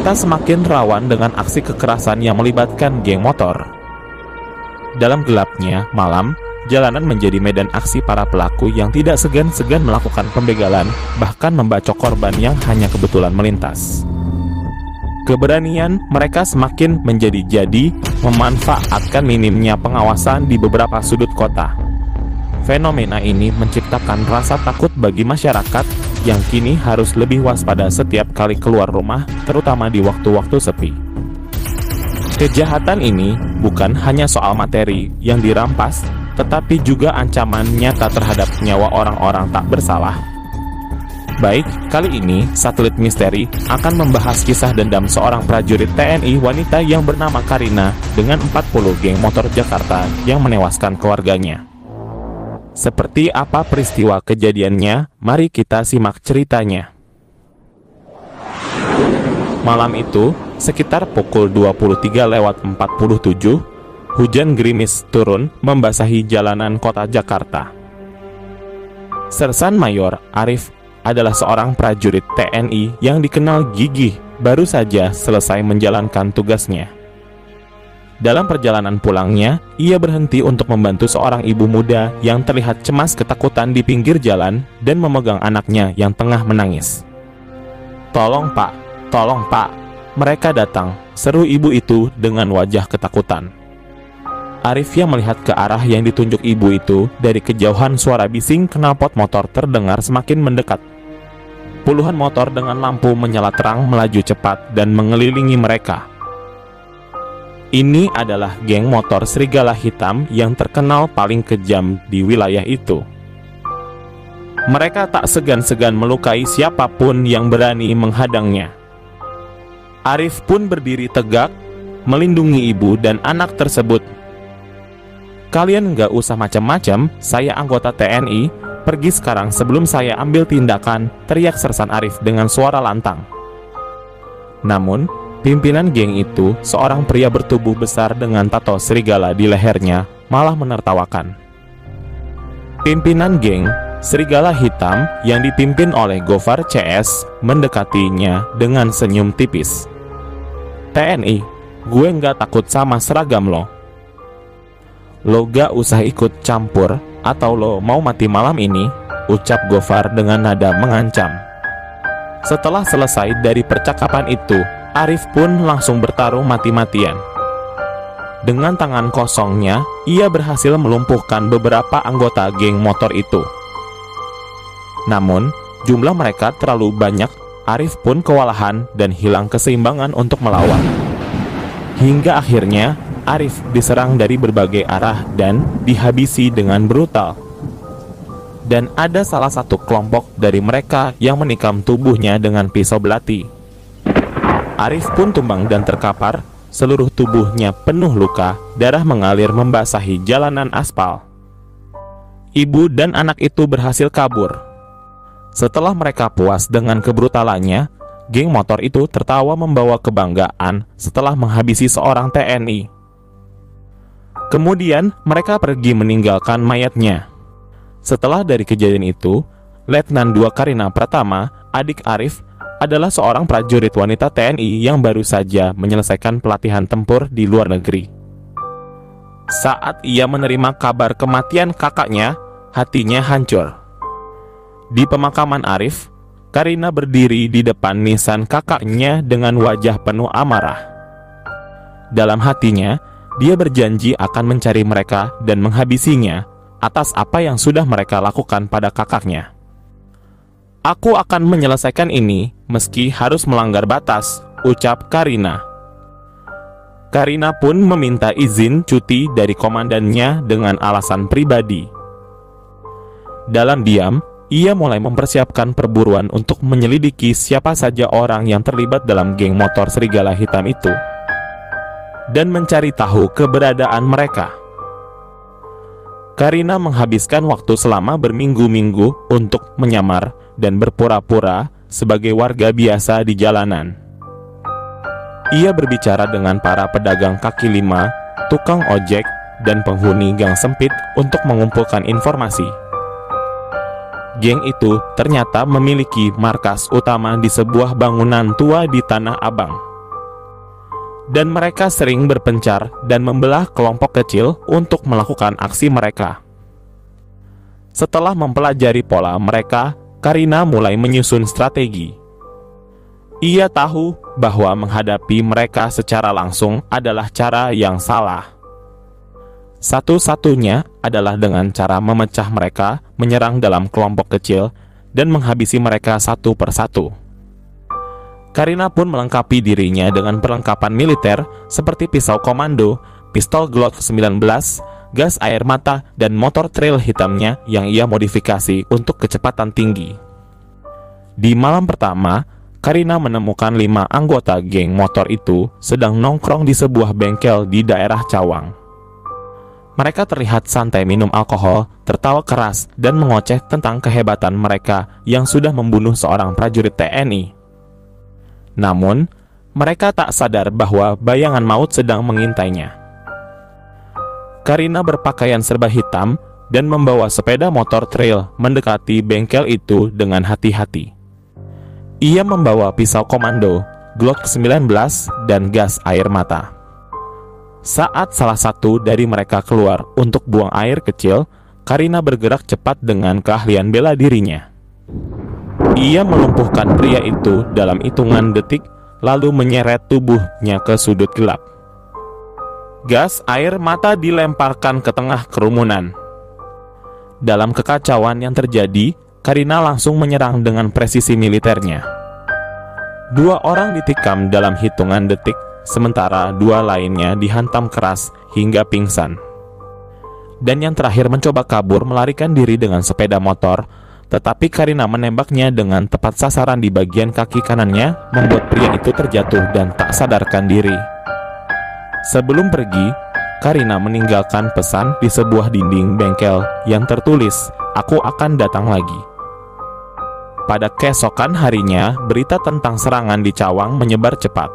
kita semakin rawan dengan aksi kekerasan yang melibatkan geng motor. Dalam gelapnya malam, jalanan menjadi medan aksi para pelaku yang tidak segan-segan melakukan pembegalan, bahkan membacok korban yang hanya kebetulan melintas. Keberanian mereka semakin menjadi-jadi, memanfaatkan minimnya pengawasan di beberapa sudut kota. Fenomena ini menciptakan rasa takut bagi masyarakat yang kini harus lebih waspada setiap kali keluar rumah, terutama di waktu-waktu sepi. Kejahatan ini bukan hanya soal materi yang dirampas, tetapi juga ancaman nyata terhadap nyawa orang-orang tak bersalah. Baik, kali ini Satelit Misteri akan membahas kisah dendam seorang prajurit TNI wanita yang bernama Karina dengan 40 geng motor Jakarta yang menewaskan keluarganya. Seperti apa peristiwa kejadiannya? Mari kita simak ceritanya. Malam itu, sekitar pukul 23:47, hujan gerimis turun membasahi jalanan kota Jakarta. Sersan Mayor Arif adalah seorang prajurit TNI yang dikenal gigih, baru saja selesai menjalankan tugasnya. Dalam perjalanan pulangnya, ia berhenti untuk membantu seorang ibu muda yang terlihat cemas ketakutan di pinggir jalan dan memegang anaknya yang tengah menangis. "Tolong Pak, tolong Pak, mereka datang," seru ibu itu dengan wajah ketakutan. Arif yang melihat ke arah yang ditunjuk ibu itu, dari kejauhan suara bising knalpot motor terdengar semakin mendekat. Puluhan motor dengan lampu menyala terang melaju cepat dan mengelilingi mereka. Ini adalah geng motor Serigala Hitam yang terkenal paling kejam di wilayah itu. Mereka tak segan-segan melukai siapapun yang berani menghadangnya. Arif pun berdiri tegak, melindungi ibu dan anak tersebut. "Kalian nggak usah macam-macam, saya anggota TNI, pergi sekarang sebelum saya ambil tindakan," teriak Sersan Arif dengan suara lantang. Namun, pimpinan geng itu, seorang pria bertubuh besar dengan tato serigala di lehernya, malah menertawakan. Pimpinan geng Serigala Hitam yang dipimpin oleh Gofar CS mendekatinya dengan senyum tipis. "TNI, gue nggak takut sama seragam lo. Lo gak usah ikut campur, atau lo mau mati malam ini," ucap Gofar dengan nada mengancam. Setelah selesai dari percakapan itu, Arif pun langsung bertarung mati-matian. Dengan tangan kosongnya, ia berhasil melumpuhkan beberapa anggota geng motor itu. Namun, jumlah mereka terlalu banyak, Arif pun kewalahan dan hilang keseimbangan untuk melawan. Hingga akhirnya, Arif diserang dari berbagai arah dan dihabisi dengan brutal. Dan ada salah satu kelompok dari mereka yang menikam tubuhnya dengan pisau belati. Arif pun tumbang dan terkapar, seluruh tubuhnya penuh luka, darah mengalir membasahi jalanan aspal. Ibu dan anak itu berhasil kabur. Setelah mereka puas dengan kebrutalannya, geng motor itu tertawa membawa kebanggaan setelah menghabisi seorang TNI. Kemudian mereka pergi meninggalkan mayatnya. Setelah dari kejadian itu, Letnan II Karina Pratama, adik Arif, adalah seorang prajurit wanita TNI yang baru saja menyelesaikan pelatihan tempur di luar negeri. Saat ia menerima kabar kematian kakaknya, hatinya hancur. Di pemakaman Arif, Karina berdiri di depan nisan kakaknya dengan wajah penuh amarah. Dalam hatinya, dia berjanji akan mencari mereka dan menghabisinya atas apa yang sudah mereka lakukan pada kakaknya. "Aku akan menyelesaikan ini meski harus melanggar batas," ucap Karina. Karina pun meminta izin cuti dari komandannya dengan alasan pribadi. Dalam diam, ia mulai mempersiapkan perburuan untuk menyelidiki siapa saja orang yang terlibat dalam geng motor Serigala Hitam itu dan mencari tahu keberadaan mereka. Karina menghabiskan waktu selama berminggu-minggu untuk menyamar dan berpura-pura sebagai warga biasa di jalanan. Ia berbicara dengan para pedagang kaki lima, tukang ojek, dan penghuni gang sempit untuk mengumpulkan informasi. Geng itu ternyata memiliki markas utama di sebuah bangunan tua di Tanah Abang. dan mereka sering berpencar dan membelah kelompok kecil untuk melakukan aksi mereka. Setelah mempelajari pola mereka, Karina mulai menyusun strategi. Ia tahu bahwa menghadapi mereka secara langsung adalah cara yang salah. Satu-satunya adalah dengan cara memecah mereka, menyerang dalam kelompok kecil, dan menghabisi mereka satu persatu. Karina pun melengkapi dirinya dengan perlengkapan militer seperti pisau komando, pistol Glock 19, gas air mata, dan motor trail hitamnya yang ia modifikasi untuk kecepatan tinggi. Di malam pertama, Karina menemukan 5 anggota geng motor itu sedang nongkrong di sebuah bengkel di daerah Cawang. Mereka terlihat santai minum alkohol, tertawa keras, dan mengoceh tentang kehebatan mereka yang sudah membunuh seorang prajurit TNI. Namun, mereka tak sadar bahwa bayangan maut sedang mengintainya. Karina berpakaian serba hitam dan membawa sepeda motor trail mendekati bengkel itu dengan hati-hati. Ia membawa pisau komando, Glock 19, dan gas air mata. Saat salah satu dari mereka keluar untuk buang air kecil, Karina bergerak cepat dengan keahlian bela dirinya. Ia melumpuhkan pria itu dalam hitungan detik, lalu menyeret tubuhnya ke sudut gelap. Gas air mata dilemparkan ke tengah kerumunan. Dalam kekacauan yang terjadi, Karina langsung menyerang dengan presisi militernya. 2 orang ditikam dalam hitungan detik, sementara 2 lainnya dihantam keras hingga pingsan. Dan yang terakhir mencoba kabur melarikan diri dengan sepeda motor, tetapi Karina menembaknya dengan tepat sasaran di bagian kaki kanannya, membuat pria itu terjatuh dan tak sadarkan diri. Sebelum pergi, Karina meninggalkan pesan di sebuah dinding bengkel yang tertulis, "Aku akan datang lagi." Pada keesokan harinya, berita tentang serangan di Cawang menyebar cepat.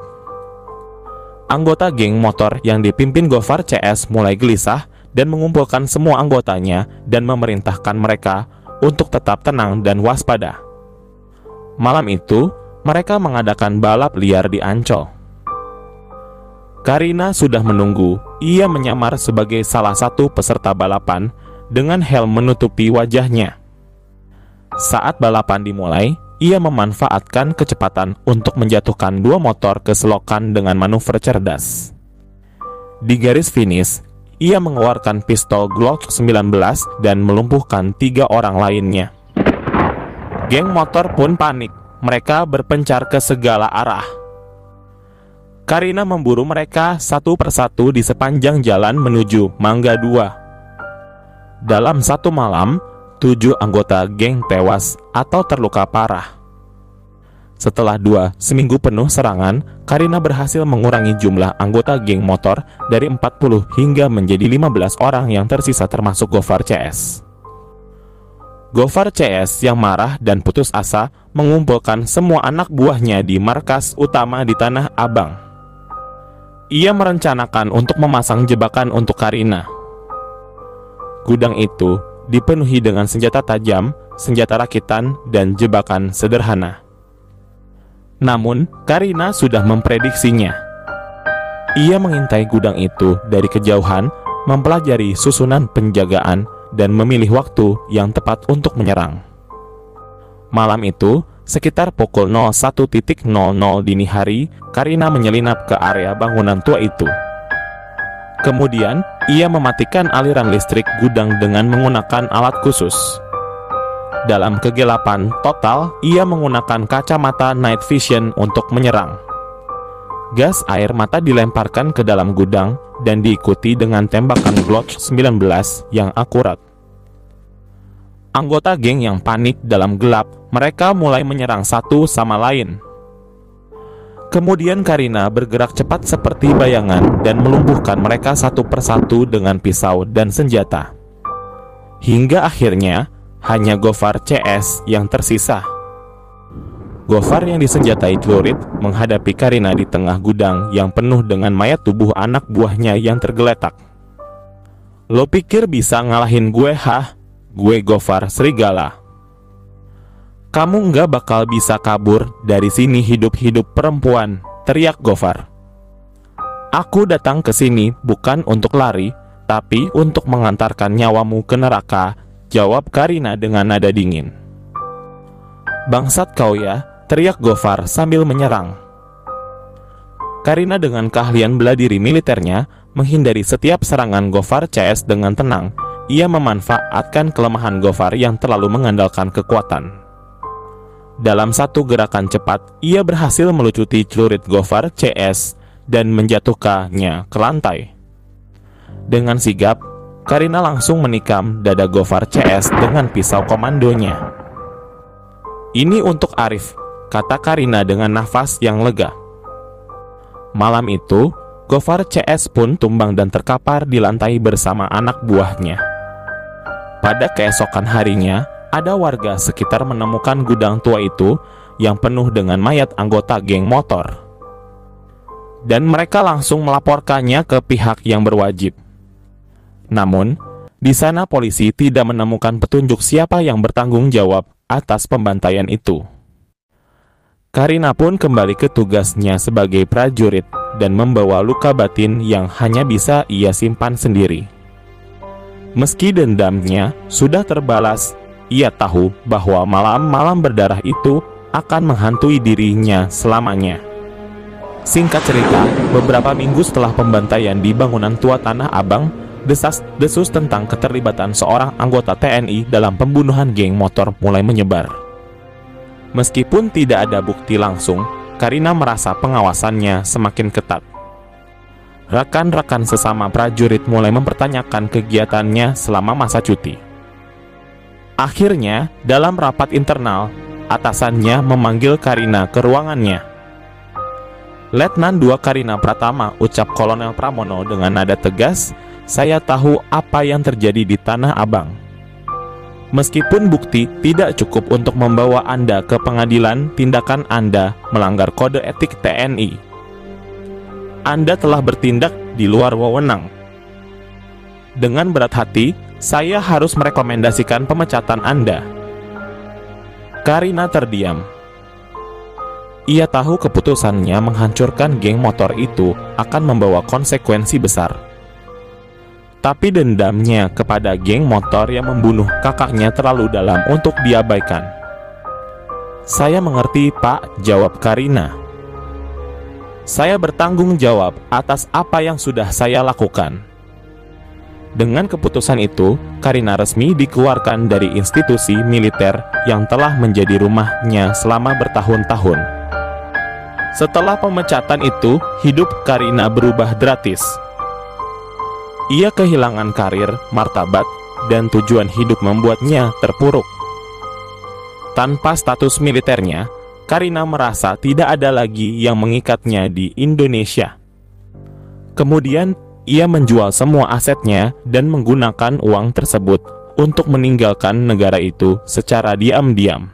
Anggota geng motor yang dipimpin Gofar CS mulai gelisah dan mengumpulkan semua anggotanya dan memerintahkan mereka untuk tetap tenang dan waspada. Malam itu, mereka mengadakan balap liar di Ancol. Karina sudah menunggu. Ia menyamar sebagai salah satu peserta balapan dengan helm menutupi wajahnya. Saat balapan dimulai, ia memanfaatkan kecepatan untuk menjatuhkan 2 motor ke selokan dengan manuver cerdas. Di garis finish, ia mengeluarkan pistol Glock 19 dan melumpuhkan 3 orang lainnya. Geng motor pun panik. Mereka berpencar ke segala arah. Karina memburu mereka satu persatu di sepanjang jalan menuju Mangga 2. Dalam satu malam, 7 anggota geng tewas atau terluka parah. Setelah 2 seminggu penuh serangan, Karina berhasil mengurangi jumlah anggota geng motor dari 40 hingga menjadi 15 orang yang tersisa termasuk Gofar CS. Gofar CS yang marah dan putus asa mengumpulkan semua anak buahnya di markas utama di Tanah Abang. Ia merencanakan untuk memasang jebakan untuk Karina. Gudang itu dipenuhi dengan senjata tajam, senjata rakitan, dan jebakan sederhana. Namun, Karina sudah memprediksinya. Ia mengintai gudang itu dari kejauhan, mempelajari susunan penjagaan, dan memilih waktu yang tepat untuk menyerang. Malam itu, sekitar pukul 01.00 dini hari, Karina menyelinap ke area bangunan tua itu. Kemudian, ia mematikan aliran listrik gudang dengan menggunakan alat khusus. Dalam kegelapan total, ia menggunakan kacamata night vision untuk menyerang. Gas air mata dilemparkan ke dalam gudang dan diikuti dengan tembakan Glock 19 yang akurat. Anggota geng yang panik dalam gelap, mereka mulai menyerang satu sama lain. Kemudian Karina bergerak cepat seperti bayangan dan melumpuhkan mereka satu persatu dengan pisau dan senjata. Hingga akhirnya, hanya Gofar CS yang tersisa. Gofar yang disenjatai celurit menghadapi Karina di tengah gudang yang penuh dengan mayat tubuh anak buahnya yang tergeletak. "Lo pikir bisa ngalahin gue, hah? Gue Gofar Serigala. Kamu nggak bakal bisa kabur dari sini hidup-hidup perempuan," teriak Gofar. Aku datang ke sini bukan untuk lari, tapi untuk mengantarkan nyawamu ke neraka, jawab Karina dengan nada dingin. Bangsat kau ya, teriak Gofar sambil menyerang. Karina dengan keahlian bela diri militernya menghindari setiap serangan Gofar CS dengan tenang. Ia memanfaatkan kelemahan Gofar yang terlalu mengandalkan kekuatan. Dalam satu gerakan cepat, ia berhasil melucuti celurit Gofar CS dan menjatuhkannya ke lantai. Dengan sigap, Karina langsung menikam dada Gofar CS dengan pisau komandonya. Ini untuk Arif, kata Karina dengan nafas yang lega. Malam itu, Gofar CS pun tumbang dan terkapar di lantai bersama anak buahnya. Pada keesokan harinya, ada warga sekitar menemukan gudang tua itu yang penuh dengan mayat anggota geng motor. Dan mereka langsung melaporkannya ke pihak yang berwajib. Namun, di sana polisi tidak menemukan petunjuk siapa yang bertanggung jawab atas pembantaian itu. Karina pun kembali ke tugasnya sebagai prajurit dan membawa luka batin yang hanya bisa ia simpan sendiri. Meski dendamnya sudah terbalas, ia tahu bahwa malam-malam berdarah itu akan menghantui dirinya selamanya. Singkat cerita, beberapa minggu setelah pembantaian di bangunan tua Tanah Abang, desas-desus tentang keterlibatan seorang anggota TNI dalam pembunuhan geng motor mulai menyebar. Meskipun tidak ada bukti langsung, Karina merasa pengawasannya semakin ketat. Rekan-rekan sesama prajurit mulai mempertanyakan kegiatannya selama masa cuti. Akhirnya, dalam rapat internal, atasannya memanggil Karina ke ruangannya. Letnan 2 Karina Pratama, ucap Kolonel Pramono dengan nada tegas, saya tahu apa yang terjadi di Tanah Abang. Meskipun bukti tidak cukup untuk membawa Anda ke pengadilan, tindakan Anda melanggar kode etik TNI. Anda telah bertindak di luar wewenang. Dengan berat hati, saya harus merekomendasikan pemecatan Anda. Karina terdiam. Ia tahu keputusannya menghancurkan geng motor itu akan membawa konsekuensi besar. Tapi dendamnya kepada geng motor yang membunuh kakaknya terlalu dalam untuk diabaikan. Saya mengerti, Pak, jawab Karina. Saya bertanggung jawab atas apa yang sudah saya lakukan. Dengan keputusan itu, Karina resmi dikeluarkan dari institusi militer yang telah menjadi rumahnya selama bertahun-tahun. Setelah pemecatan itu, hidup Karina berubah drastis. Ia kehilangan karir, martabat, dan tujuan hidup membuatnya terpuruk. Tanpa status militernya, Karina merasa tidak ada lagi yang mengikatnya di Indonesia. Kemudian, ia menjual semua asetnya dan menggunakan uang tersebut untuk meninggalkan negara itu secara diam-diam.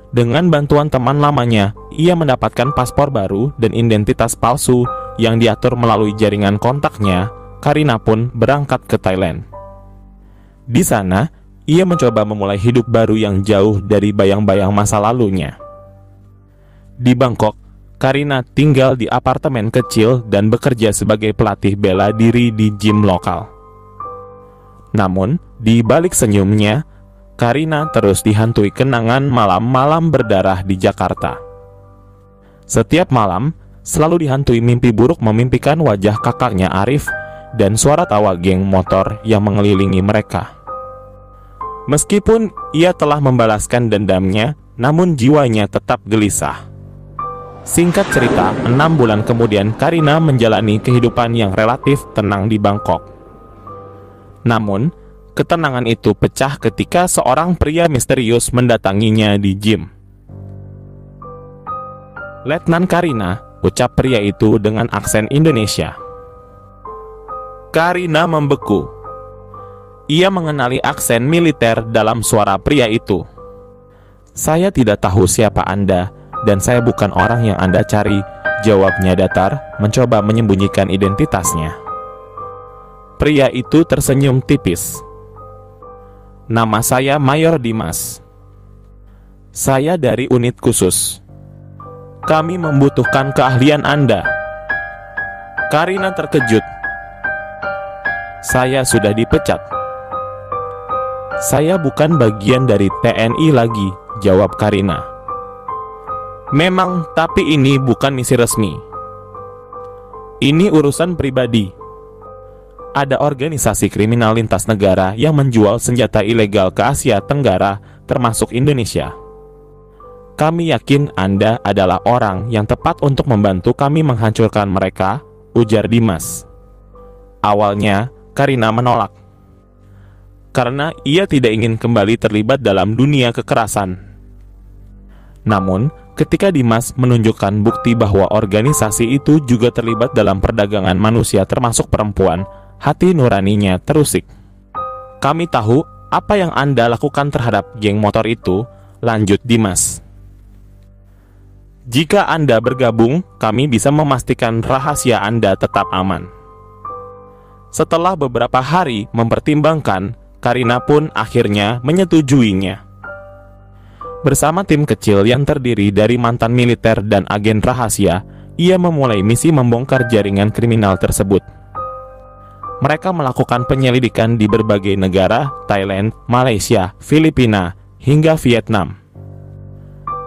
Dengan bantuan teman lamanya, ia mendapatkan paspor baru dan identitas palsu yang diatur melalui jaringan kontaknya. Karina pun berangkat ke Thailand. Di sana, ia mencoba memulai hidup baru yang jauh dari bayang-bayang masa lalunya. Di Bangkok, Karina tinggal di apartemen kecil dan bekerja sebagai pelatih bela diri di gym lokal. Namun, di balik senyumnya, Karina terus dihantui kenangan malam-malam berdarah di Jakarta. Setiap malam, selalu dihantui mimpi buruk memimpikan wajah kakaknya Arif dan suara tawa geng motor yang mengelilingi mereka. Meskipun ia telah membalaskan dendamnya, namun jiwanya tetap gelisah. Singkat cerita, 6 bulan kemudian Karina menjalani kehidupan yang relatif tenang di Bangkok. Namun, ketenangan itu pecah ketika seorang pria misterius mendatanginya di gym. Letnan Karina, ucap pria itu dengan aksen Indonesia. Karina membeku. Ia mengenali aksen militer dalam suara pria itu. Saya tidak tahu siapa Anda, dan saya bukan orang yang Anda cari, jawabnya datar, mencoba menyembunyikan identitasnya. Pria itu tersenyum tipis. Nama saya Mayor Dimas. Saya dari unit khusus. Kami membutuhkan keahlian Anda. Karina terkejut. "Saya sudah dipecat." "Saya bukan bagian dari TNI lagi," jawab Karina. "Memang, tapi ini bukan misi resmi. Ini urusan pribadi. Ada organisasi kriminal lintas negara yang menjual senjata ilegal ke Asia Tenggara, termasuk Indonesia. Kami yakin Anda adalah orang yang tepat untuk membantu kami menghancurkan mereka," ujar Dimas. Awalnya, Karina menolak, karena ia tidak ingin kembali terlibat dalam dunia kekerasan. Namun, ketika Dimas menunjukkan bukti bahwa organisasi itu juga terlibat dalam perdagangan manusia termasuk perempuan, hati nuraninya terusik. "Kami tahu apa yang Anda lakukan terhadap geng motor itu," lanjut Dimas. "Jika Anda bergabung, kami bisa memastikan rahasia Anda tetap aman." Setelah beberapa hari mempertimbangkan, Karina pun akhirnya menyetujuinya. Bersama tim kecil yang terdiri dari mantan militer dan agen rahasia, ia memulai misi membongkar jaringan kriminal tersebut. Mereka melakukan penyelidikan di berbagai negara, Thailand, Malaysia, Filipina, hingga Vietnam.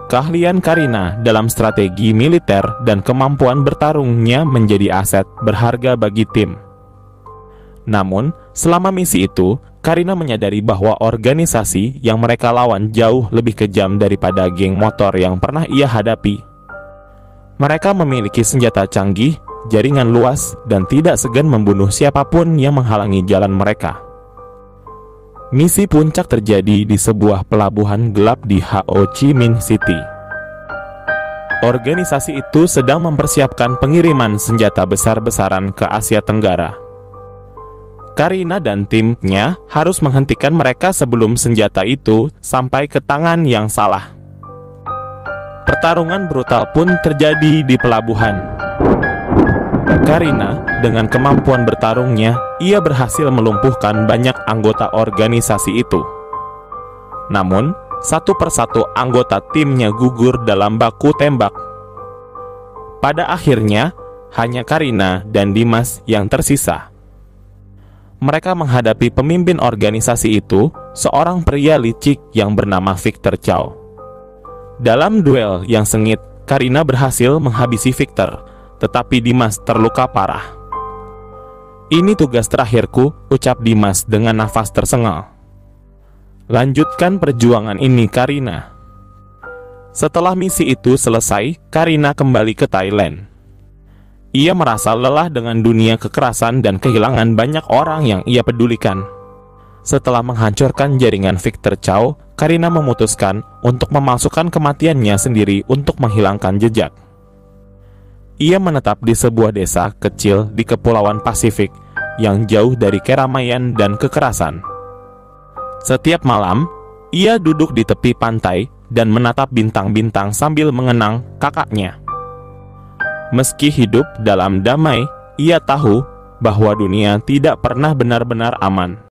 Keahlian Karina dalam strategi militer dan kemampuan bertarungnya menjadi aset berharga bagi tim. Namun, selama misi itu, Karina menyadari bahwa organisasi yang mereka lawan jauh lebih kejam daripada geng motor yang pernah ia hadapi. Mereka memiliki senjata canggih, jaringan luas, dan tidak segan membunuh siapapun yang menghalangi jalan mereka. Misi puncak terjadi di sebuah pelabuhan gelap di Ho Chi Minh City. Organisasi itu sedang mempersiapkan pengiriman senjata besar-besaran ke Asia Tenggara. Karina dan timnya harus menghentikan mereka sebelum senjata itu sampai ke tangan yang salah. Pertarungan brutal pun terjadi di pelabuhan. Karina, dengan kemampuan bertarungnya, ia berhasil melumpuhkan banyak anggota organisasi itu. Namun, satu persatu anggota timnya gugur dalam baku tembak. Pada akhirnya, hanya Karina dan Dimas yang tersisa. Mereka menghadapi pemimpin organisasi itu, seorang pria licik yang bernama Victor Chow. Dalam duel yang sengit, Karina berhasil menghabisi Victor, tetapi Dimas terluka parah. "Ini tugas terakhirku," ucap Dimas dengan nafas tersengal. "Lanjutkan perjuangan ini, Karina." Setelah misi itu selesai, Karina kembali ke Thailand. Ia merasa lelah dengan dunia kekerasan dan kehilangan banyak orang yang ia pedulikan. Setelah menghancurkan jaringan Victor Chow, Karina memutuskan untuk memasukkan kematiannya sendiri untuk menghilangkan jejak. Ia menetap di sebuah desa kecil di Kepulauan Pasifik yang jauh dari keramaian dan kekerasan. Setiap malam, ia duduk di tepi pantai dan menatap bintang-bintang sambil mengenang kakaknya. Meski hidup dalam damai, ia tahu bahwa dunia tidak pernah benar-benar aman.